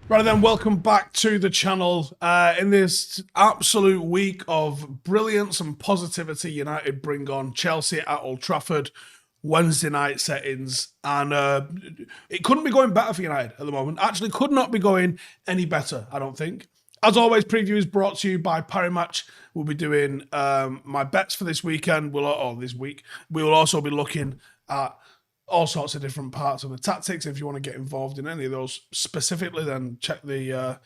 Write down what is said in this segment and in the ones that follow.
Right then, welcome back to the channel. In this absolute week of brilliance and positivity, United bring on Chelsea at Old Trafford, Wednesday night settings, and it couldn't be going better for United at the moment. Actually, could not be going any better, I don't think. As always, preview is brought to you by Parimatch. We'll be doing my bets for this weekend. This week. We will also be looking at all sorts of different parts of the tactics. If you want to get involved in any of those specifically, then check the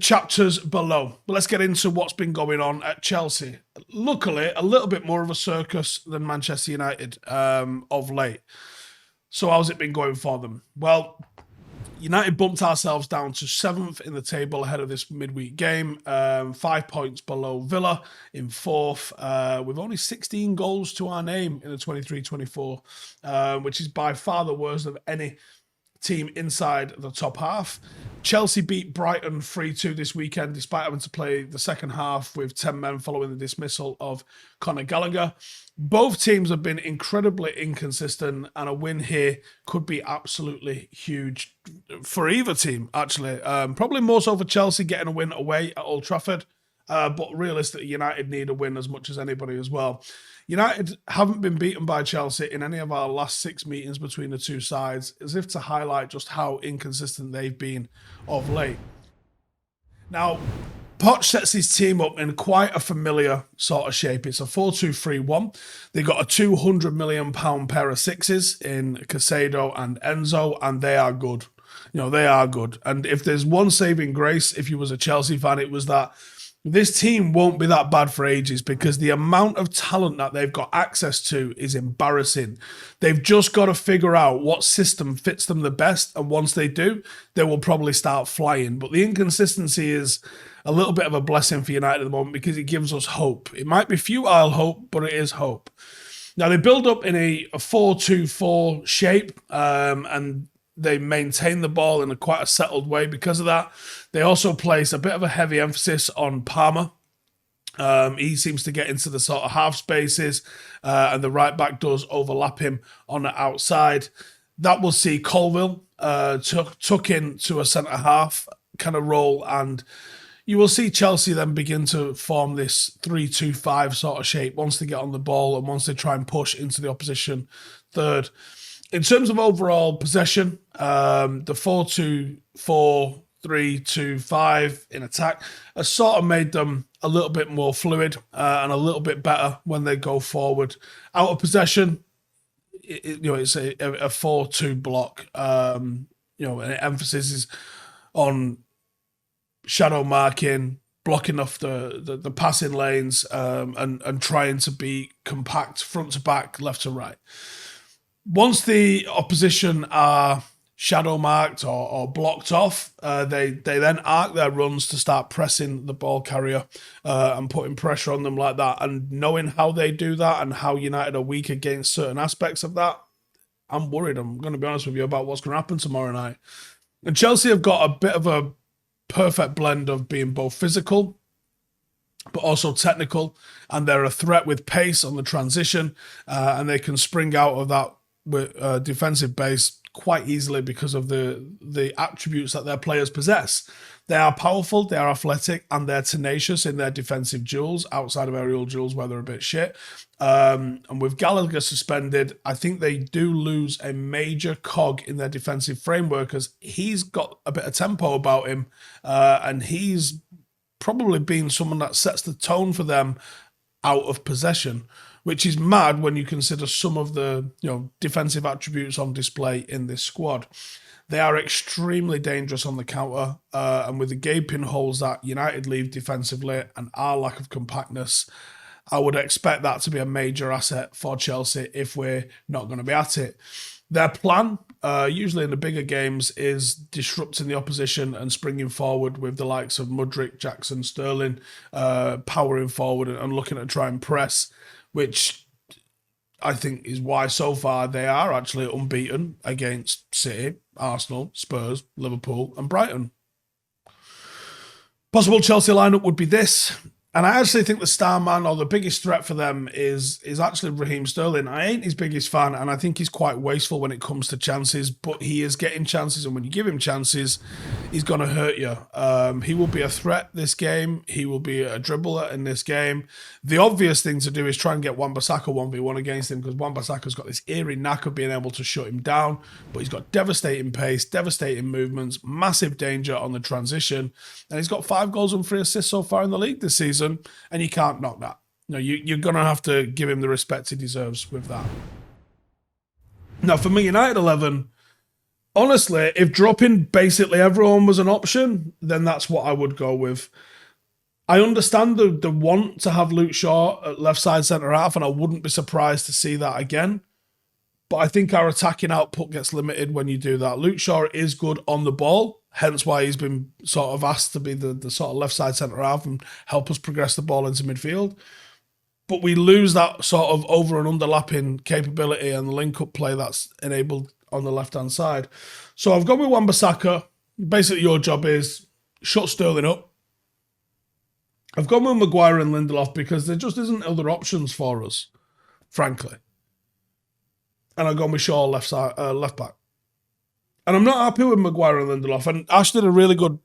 chapters below. But let's get into what's been going on at Chelsea. Luckily, a little bit more of a circus than Manchester United of late. So how's it been going for them? Well, United bumped ourselves down to 7th in the table ahead of this midweek game, 5 points below Villa in 4th, with only 16 goals to our name in the 23-24, which is by far the worst of any team inside the top half. Chelsea beat Brighton 3-2 this weekend, despite having to play the second half with 10 men following the dismissal of Conor Gallagher. Both teams have been incredibly inconsistent, and a win here could be absolutely huge for either team, actually. Probably more so for Chelsea getting a win away at Old Trafford, but realistically, United need a win as much as anybody as well. United haven't been beaten by Chelsea in any of our last 6 meetings between the two sides, as if to highlight just how inconsistent they've been of late. Now, Poch sets his team up in quite a familiar sort of shape. It's a 4-2-3-1. They got a £200 million pair of sixes in Caicedo and Enzo, and they are good. They are good. And if there's one saving grace, if you was a Chelsea fan, it was that this team won't be that bad for ages, because the amount of talent that they've got access to is embarrassing. They've just got to figure out what system fits them the best, and once they do, they will probably start flying. But the inconsistency is a little bit of a blessing for United at the moment, because it gives us hope. It might be futile hope, but it is hope. Now, they build up in a 4-2-4 shape, and they maintain the ball in quite a settled way because of that. They also place a bit of a heavy emphasis on Palmer. He seems to get into the sort of half spaces, and the right back does overlap him on the outside. That will see Colville tuck in to a centre half kind of role, and you will see Chelsea then begin to form this 3-2-5 sort of shape once they get on the ball and once they try and push into the opposition third. In terms of overall possession, the 4-2-4-3-2-5 in attack has sort of made them a little bit more fluid and a little bit better when they go forward. Out of possession, it's a 4-2 block. And the emphasis is on shadow marking, blocking off the passing lanes, and trying to be compact front to back, left to right. Once the opposition are shadow marked or blocked off, they then arc their runs to start pressing the ball carrier and putting pressure on them like that. And knowing how they do that and how United are weak against certain aspects of that, I'm worried. I'm going to be honest with you about what's going to happen tomorrow night. And Chelsea have got a bit of a perfect blend of being both physical but also technical, and they're a threat with pace on the transition, and they can spring out of that with defensive base quite easily because of the attributes that their players possess. They are powerful, they are athletic, and they're tenacious in their defensive duels, outside of aerial duels where they're a bit shit. And with Gallagher suspended, I think they do lose a major cog in their defensive framework, as he's got a bit of tempo about him, and he's probably been someone that sets the tone for them out of possession, which is mad when you consider some of the defensive attributes on display in this squad. They are extremely dangerous on the counter, and with the gaping holes that United leave defensively and our lack of compactness, I would expect that to be a major asset for Chelsea if we're not going to be at it. Their plan, usually in the bigger games, is disrupting the opposition and springing forward with the likes of Mudryk, Jackson, Sterling, powering forward and looking to try and press, which I think is why so far they are actually unbeaten against City, Arsenal, Spurs, Liverpool and Brighton. Possible Chelsea lineup would be this. And I actually think the star man or the biggest threat for them is actually Raheem Sterling. I ain't his biggest fan, and I think he's quite wasteful when it comes to chances, but he is getting chances, and when you give him chances, he's going to hurt you. He will be a threat this game. He will be a dribbler in this game. The obvious thing to do is try and get Wan-Bissaka 1v1 against him, because Wan-Bissaka's got this eerie knack of being able to shut him down, but he's got devastating pace, devastating movements, massive danger on the transition, and he's got 5 goals and 3 assists so far in the league this season. And you can't knock that. No, you're going to have to give him the respect he deserves with that. Now, for Man United 11, honestly, if dropping basically everyone was an option, then that's what I would go with. I understand the want to have Luke Shaw at left side centre half, and I wouldn't be surprised to see that again. But I think our attacking output gets limited when you do that. Luke Shaw is good on the ball, hence why he's been sort of asked to be the sort of left side centre half and help us progress the ball into midfield. But we lose that sort of over and underlapping capability and the link-up play that's enabled on the left-hand side. So I've gone with Wan-Bissaka. Basically, your job is shut Sterling up. I've gone with Maguire and Lindelof because there just isn't other options for us, frankly. And I've gone with Shaw left back. And I'm not happy with Maguire and Lindelof. And Ash did a really good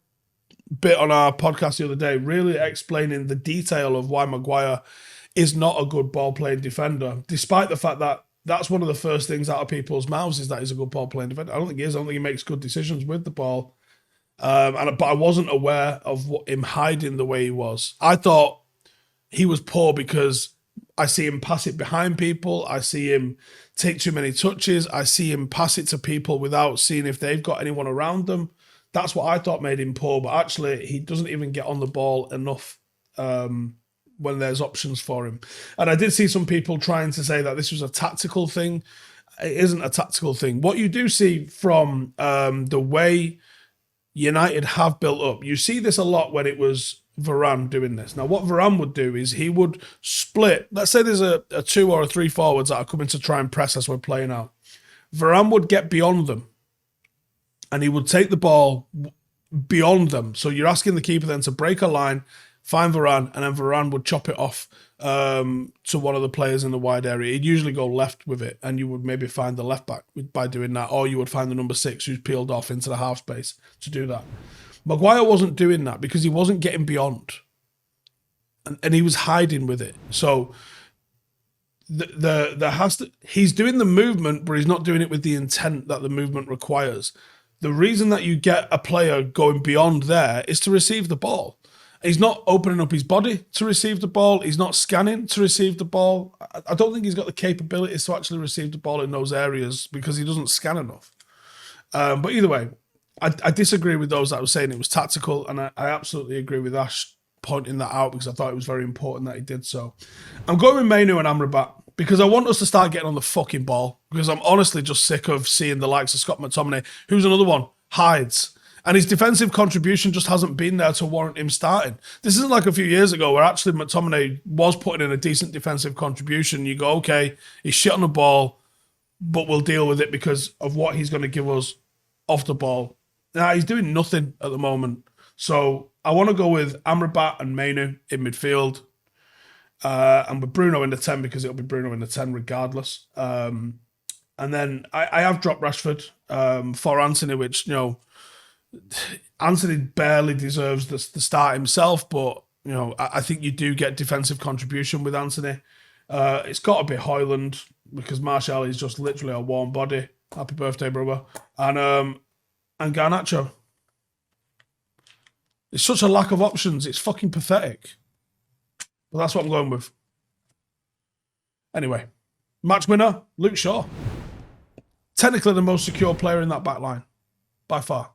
bit on our podcast the other day, really explaining the detail of why Maguire is not a good ball-playing defender, despite the fact that that's one of the first things out of people's mouths is that he's a good ball-playing defender. I don't think he is. I don't think he makes good decisions with the ball. But I wasn't aware of him hiding the way he was. I thought he was poor because I see him pass it behind people. I see him take too many touches. I see him pass it to people without seeing if they've got anyone around them. That's what I thought made him poor. But actually, he doesn't even get on the ball enough when there's options for him. And I did see some people trying to say that this was a tactical thing. It isn't a tactical thing. What you do see from the way United have built up, you see this a lot when it was Varane doing this. Now, what Varane would do is he would split. Let's say there's a 2 or a 3 forwards that are coming to try and press as we're playing out. Varane would get beyond them and he would take the ball beyond them. So you're asking the keeper then to break a line, find Varane, and then Varane would chop it off to one of the players in the wide area. He'd usually go left with it, and you would maybe find the left back by doing that, or you would find the number 6 who's peeled off into the half space to do that. Maguire wasn't doing that because he wasn't getting beyond, and he was hiding with it. So he's doing the movement, but he's not doing it with the intent that the movement requires. The reason that you get a player going beyond there is to receive the ball. He's not opening up his body to receive the ball. He's not scanning to receive the ball. I don't think he's got the capabilities to actually receive the ball in those areas because he doesn't scan enough. But either way, I disagree with those that were saying it was tactical, and I absolutely agree with Ash pointing that out because I thought it was very important that he did so. I'm going with Mainu and Amrabat because I want us to start getting on the fucking ball because I'm honestly just sick of seeing the likes of Scott McTominay, who's another one, hides. And his defensive contribution just hasn't been there to warrant him starting. This isn't like a few years ago where actually McTominay was putting in a decent defensive contribution. You go, okay, he's shit on the ball, but we'll deal with it because of what he's going to give us off the ball. Now, he's doing nothing at the moment. So I want to go with Amrabat and Mainu in midfield. And with Bruno in the 10 because it'll be Bruno in the 10 regardless. And then I have dropped Rashford for Anthony, which, you know, Anthony barely deserves the start himself, but you know I think you do get defensive contribution with Anthony. It's got to be Højlund because Martial is just literally a warm body. Happy birthday, brother. And Garnacho. It's such a lack of options. It's fucking pathetic. But that's what I'm going with. Anyway, match winner, Luke Shaw. Technically the most secure player in that back line, by far.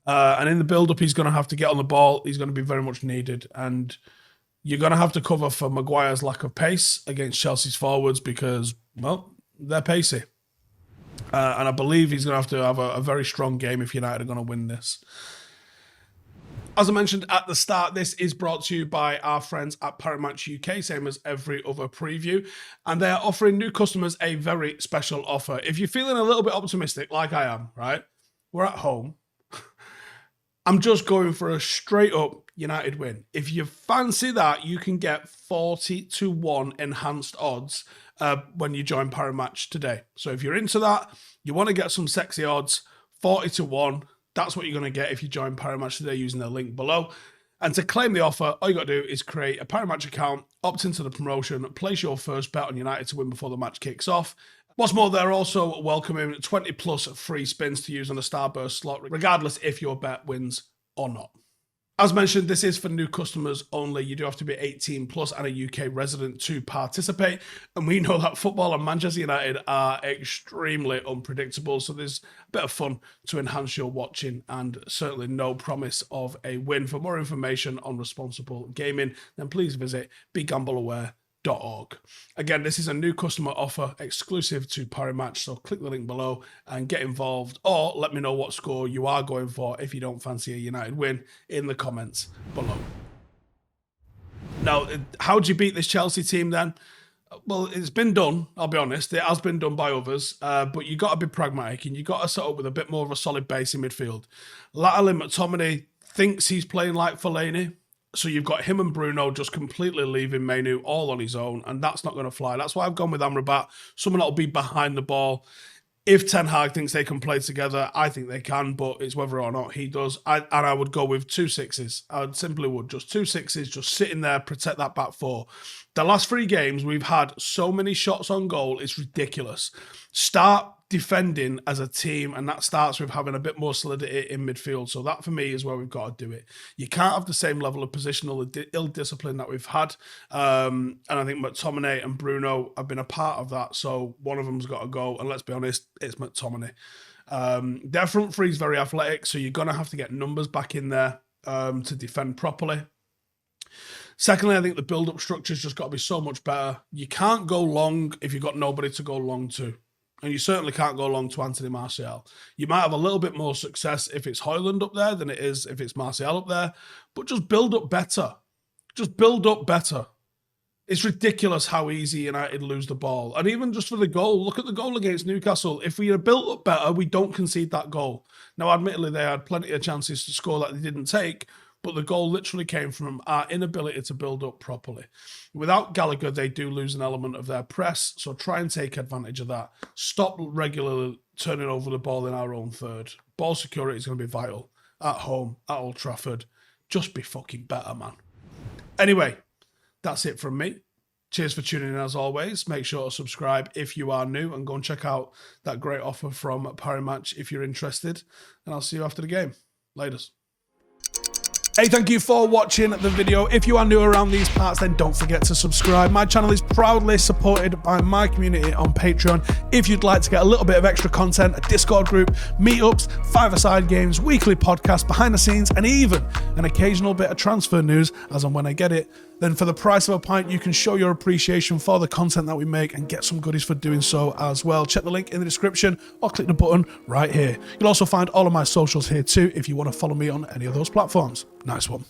And in the build-up, he's going to have to get on the ball. He's going to be very much needed. And you're going to have to cover for Maguire's lack of pace against Chelsea's forwards because, well, they're pacey. And I believe he's going to have a very strong game if United are going to win this. As I mentioned at the start, this is brought to you by our friends at Parimatch UK, same as every other preview. And they are offering new customers a very special offer. If you're feeling a little bit optimistic, like I am, right? We're at home. I'm just going for a straight up United win. If you fancy that, you can get 40-1 enhanced odds when you join Parimatch today. So if you're into that, you want to get some sexy odds, 40-1, that's what you're going to get if you join Parimatch today using the link below. And to claim the offer, all you got to do is create a Parimatch account, opt into the promotion, place your first bet on United to win before the match kicks off. What's more, they're also welcoming 20 plus free spins to use on a Starburst slot, regardless if your bet wins or not. As mentioned, this is for new customers only. You do have to be 18 plus and a UK resident to participate. And we know that football and Manchester United are extremely unpredictable. So there's a bit of fun to enhance your watching and certainly no promise of a win. For more information on responsible gaming, then please visit begambleaware.org. Again, this is a new customer offer exclusive to Parimatch, so click the link below and get involved, or let me know what score you are going for if you don't fancy a United win in the comments below. Now, how do you beat this Chelsea team then? Well, it's been done, I'll be honest. It has been done by others, but you got to be pragmatic and you got to set up with a bit more of a solid base in midfield. Latterly, McTominay thinks he's playing like Fellaini. So you've got him and Bruno just completely leaving Mainu all on his own, and that's not going to fly. That's why I've gone with Amrabat, someone that'll be behind the ball. If Ten Hag thinks they can play together, I think they can, but it's whether or not he does. And I would go with 2 6s. I simply would. Just 2 6s, just sit in there, protect that back four. The last 3 games, we've had so many shots on goal, it's ridiculous. Start defending as a team, and that starts with having a bit more solidity in midfield. So that, for me, is where we've got to do it. You can't have the same level of positional ill-discipline that we've had. And I think McTominay and Bruno have been a part of that. So one of them's got to go. And let's be honest, it's McTominay. Their front three is very athletic, so you're going to have to get numbers back in there to defend properly. Secondly, I think the build-up structure's just got to be so much better. You can't go long if you've got nobody to go long to. And you certainly can't go long to Anthony Martial. You might have a little bit more success if it's Højlund up there than it is if it's Martial up there. But just build up better. Just build up better. It's ridiculous how easy United lose the ball. And even just for the goal, look at the goal against Newcastle. If we had built up better, we don't concede that goal. Now, admittedly, they had plenty of chances to score that they didn't take, but the goal literally came from our inability to build up properly. Without Gallagher, they do lose an element of their press, so try and take advantage of that. Stop regularly turning over the ball in our own third. Ball security is going to be vital. At home, at Old Trafford. Just be fucking better, man. Anyway, that's it from me. Cheers for tuning in as always. Make sure to subscribe if you are new and go and check out that great offer from Parimatch if you're interested. And I'll see you after the game. Laters. Hey, thank you for watching the video. If you are new around these parts, then don't forget to subscribe. My channel is proudly supported by my community on Patreon. If you'd like to get a little bit of extra content, a Discord group, meetups, 5-a-side games, weekly podcasts, behind the scenes, and even an occasional bit of transfer news as and when I get it, then for the price of a pint, you can show your appreciation for the content that we make and get some goodies for doing so as well. Check the link in the description or click the button right here. You'll also find all of my socials here too if you want to follow me on any of those platforms. Nice one.